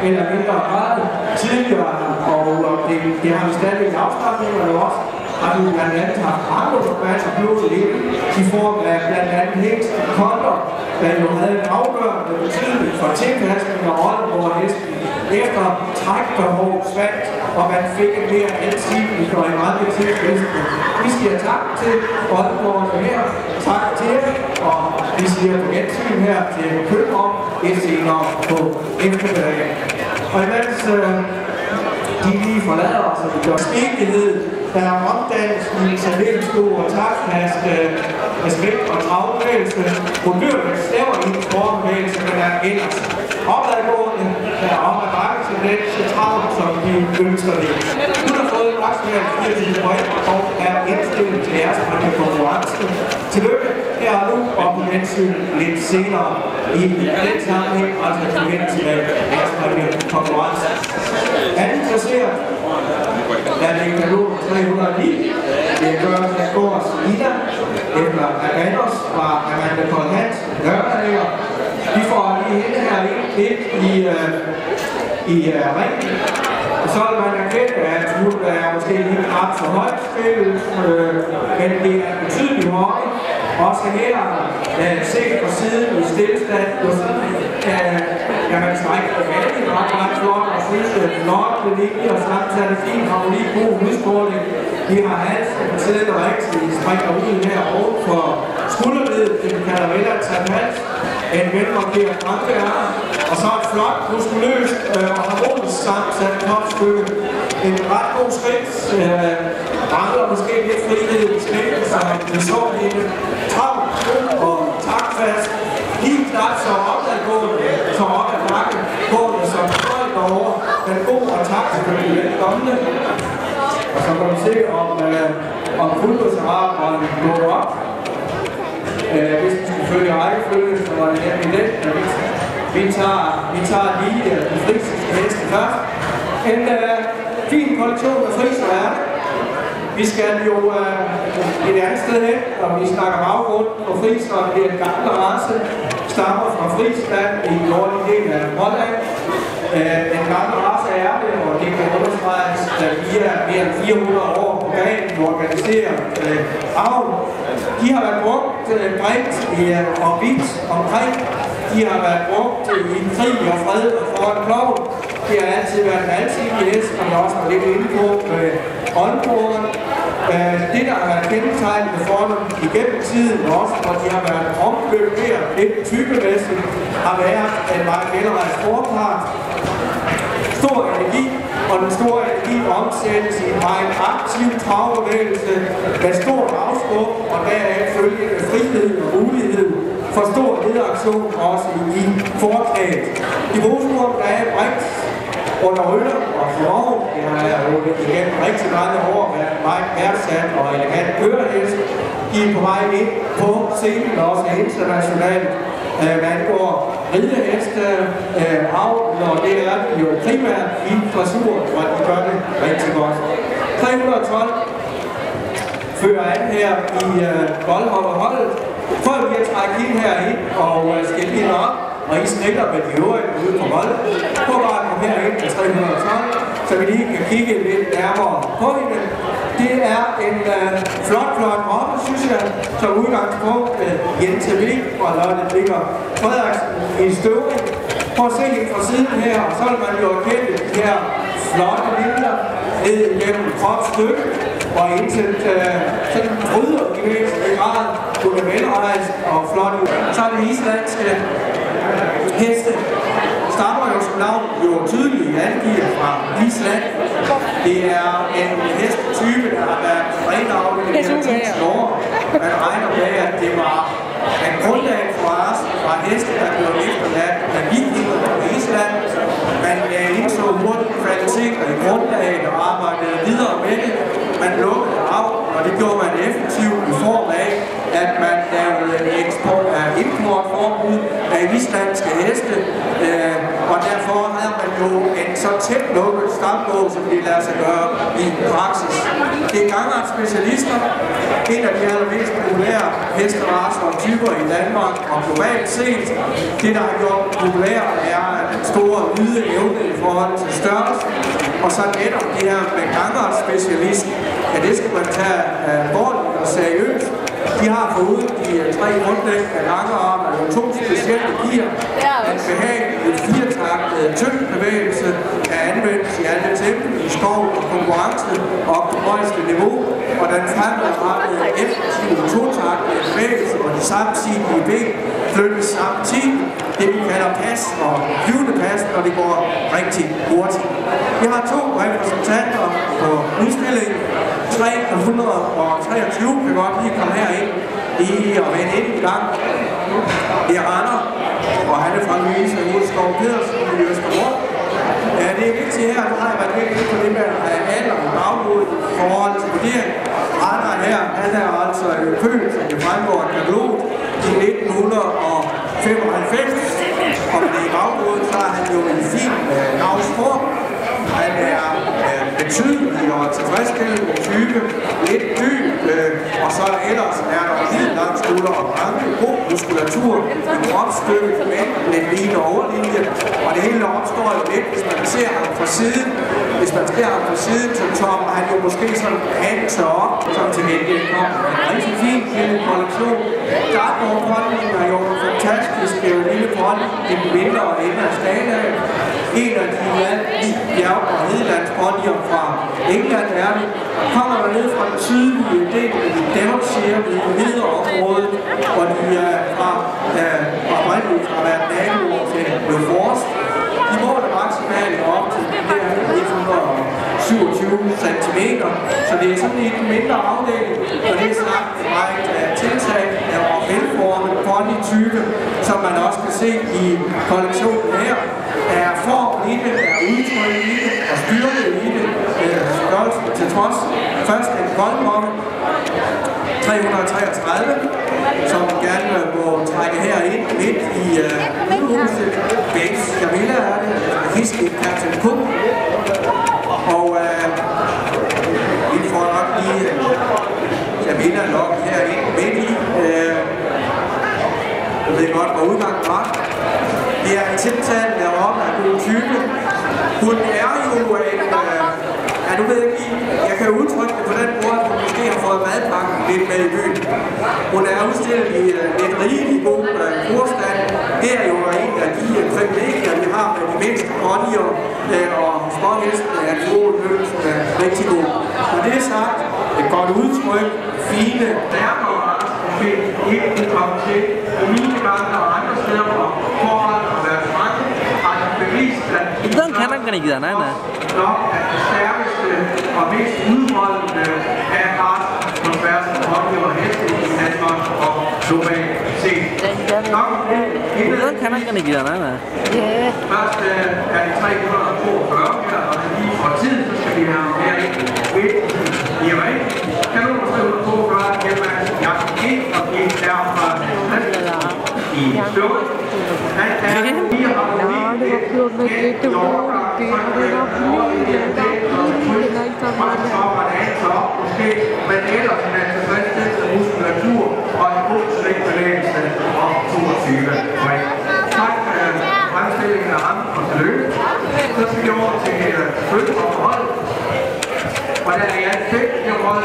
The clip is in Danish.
eller mindre grad tidligere, og det har vi stadig i afstemningerne også. Har vi blandt andet haft Markus og blodet ind i form af blandt andet helt konter, der jo havde en afgørende betydning for tilpasning af Oldenborg hesten efter trækbehov svandt, og man fik en mere ansigelig og en meget tilpasning. Vi siger tak til Oldenborg her, tak til jer, og vi siger på gensyn her til København et senere på eftermiddagen. Og imens de lige forlader os, og vi gør stikkelighed, der er omdannelse i særdelsko og takfast respekt og travlbevægelse, modbyrende staver i en sporbevægelse, men er ellers opadgående, der er op ad bakke til den centrale, som vi ønsker det. Hun har fået en maksimal 24 point og er indstillet til jeres konkurrence. Tillykke her og nu, og på gensyn lidt senere i den sammenhæng, altså i forbindelse med jeres konkurrence. Anden placeret er det katalog 309. Det gør Gårds Ida efter Aganos fra Amanda Kold Hans Nørredager. Vi får lige hende her ind i ringen. Så vil man erkende, at hun er måske helt ret for højt spillet, men det er betydeligt højt. Også her, set på siden i stillestand, kan man strække det rigtig ret flot og synes, at flotte linjer og samtidig er det fint harmoni, god udstråling. Vi har halsen på siden og rigtig springer ud her oven for skulderledet, det vi kalder velandsat hals, en velmarkeret fremværende, og så et flot, muskuløst og harmonisk sammensat kropsstykke. En ret god skridt, mangler måske lidt frihed i skridtet, så vi så hende travlt og taktfast, lige klart så opadgående, så op ad bakke, gående som højt over, men god og takt selvfølgelig velkomne. Og så kan vi se, om fuldbudsapparatet går op. Hvis vi skal følge rækkefølge, så var det nemlig det. Vi tager lige de frisiske heste først. En fin kollektion af friser er det. Vi skal jo et andet sted hen, og vi snakker baggrund på friser. Det er en gammel race, stammer fra Friesland i den nordlige del af Holland. En gammel race er det, og det kan understreges, at vi er mere end 400 år på banen organiseret avl. De har været brugt bredt og vidt omkring. De har været brugt i krig og fred og foran kloven. Det har altid været en alsidig hest, som jeg også var lidt inde på med Oldenborg. Det, der har været kendetegnende for dem igennem tiden, også hvor de har været omløbet mere lidt typemæssigt, har været en meget velrejst forpart. Stor energi, og den store energi omsættes i en meget aktiv travbevægelse med stort afskub og deraf følgende frihed og mulighed for stor lederaktion også i forklædet. De brugsmord, der er bredt under rytter og forhånd. Det har jo igennem rigtig mange år været meget værdsat og elegant kørehest. De er på vej ind på scenen, også internationalt. Hvad angår rideheste, avl, og det er jo primært i dressur, og de gør det rigtig godt. 312 fører an her i boldhopperholdet. Prøv lige at trække hende her ind og skille hende op, og I skritter med de øvrige ude på holdet. Prøv bare at komme herind til 312, så vi lige kan kigge lidt nærmere på hende. Det er en flot roppe, synes jeg, som udgangspunkt Jens V. fra Lotte Ligger Frederiksen i støvring. Prøv at se hende fra siden her, og så vil man jo erkende de her flotte linjer ned igennem kropsstykket og indtil sådan bryder i væsentlig grad. Hun er velrejst og flot. Så er det islandske heste. Stammer jo som navn jo tydeligt angivet fra Island. Det er en hestetype, der har været renavlet i 1000 år. Man regner med, at det var en grundlag for resten fra heste, der blev efterladt af vikinger på Island. Man indså hurtigt kvaliteter i grundlaget og arbejdede videre med det. Man lukkede af, og det gjorde man effektivt i form af, at man lavede importforbud af islandske heste, og derfor havde man jo en så tæt lukket kampbog, som de lader sig gøre i praksis. Det er gangartsspecialister, en af de allermest populære hesteracer og typer i Danmark og globalt set. Det, der har gjort dem populære, er den store ydeevne i forhold til størrelse. Og så netop det her med gangartsspecialist, ja, det skal man tage alvorligt og seriøst. De har foruden de 3 grundlæggende gangarme og 2 specielle gear. En behagelig 4-taktet tyngdebevægelse er anvendt i alle tempo, i skov og konkurrence og på højeste niveau. Og den fremadrettede effektive 2-taktede bevægelse og de samtidige ben flyttes samtidig. Det vi kalder pas og flyvende pas, når det går rigtig hurtigt. Vi har 2 repræsentanter på udstillingen. 323 kan godt lige komme herind og vende ind i gang. Det er Randers, og han er fra Louise Hovedskov Pedersen i Østergaard. Ja, det er vigtigt her, at jeg været lidt på det med alder og baghovedet i forhold til vurdering. Randers her, han er altså født, som det fremgår af kataloget, i 1995. Og med det i baghovedet, så er han jo en fin navnsform. Han er betydelig og tilfredsstillende type, lidt dyb, og så ellers er der helt langt skulder og ranke, god muskulatur, en kropsstykke med lidt lignende overlinje, og det hele opstår jo lidt, hvis man ser ham fra siden. Hvis man ser ham fra siden, så topper han jo måske sådan hanser op, som til gengæld kommer en rigtig fin lille kollektion. Dartmoor-ponden er jo fantastisk, det er jo en lille pony i den mindre ende af skalaen. En af de bjerg- og hedelandsponier fra England er det. Kommer der ned fra den sydlige del af Devonshire i Nederområdet, hvor de er oprindeligt fra været naboer til New Forest. De måler maksimalt op til 127 cm, så det er sådan en mindre afdeling, og det er sagt meget tiltag og velformet pony-type, som man også kan se i kollektionen her. Der er form i det, der er udtryk i det, og styrke i det, størrelsen til trods. Først en koldmomme, 333, som gerne må trække herind midt i huset. Base Camilla er det, Hiske Captain Cook. Og vi får nok lige Camilla nok herind midt i. Jeg ved godt, hvor udgangen var. Det er en tiltale deroppe af god type. Hun er jo en... Ja, nu ved jeg ikke, jeg kan udtrykke det på den måde, at hun måske har fået madpakken lidt med i byen. Hun er udstillet i lidt rigelig god forstand. Det er jo en af de privilegier, vi har med de mindste ponyer og småhestene, at hovedfølelsen er rigtig god. Når det er sagt, et godt udtryk, fine nærmere, ikke kunne komme til mine gange og andre steder, hvor forhold og være mange har bevist, at 이건 가난가니기잖아. nok er det stærkeste og mest udholdende af rasen på tværs af ponyer og heste i Danmark og globalt set. 이건 가난가니기잖아. Først er det 342 her, og lige for tid, så skal vi have her ved i ring. Kanon 342, jeg gik og gik derfra i støvet. Han er lige har men ellers en tilfredsstillende muskulatur og en god slægtbevægelse om 22 point. Tak for fremstillingen af ham og tillykke. Så skal vi over til følgeforhold. Og der er i alt 5 hold.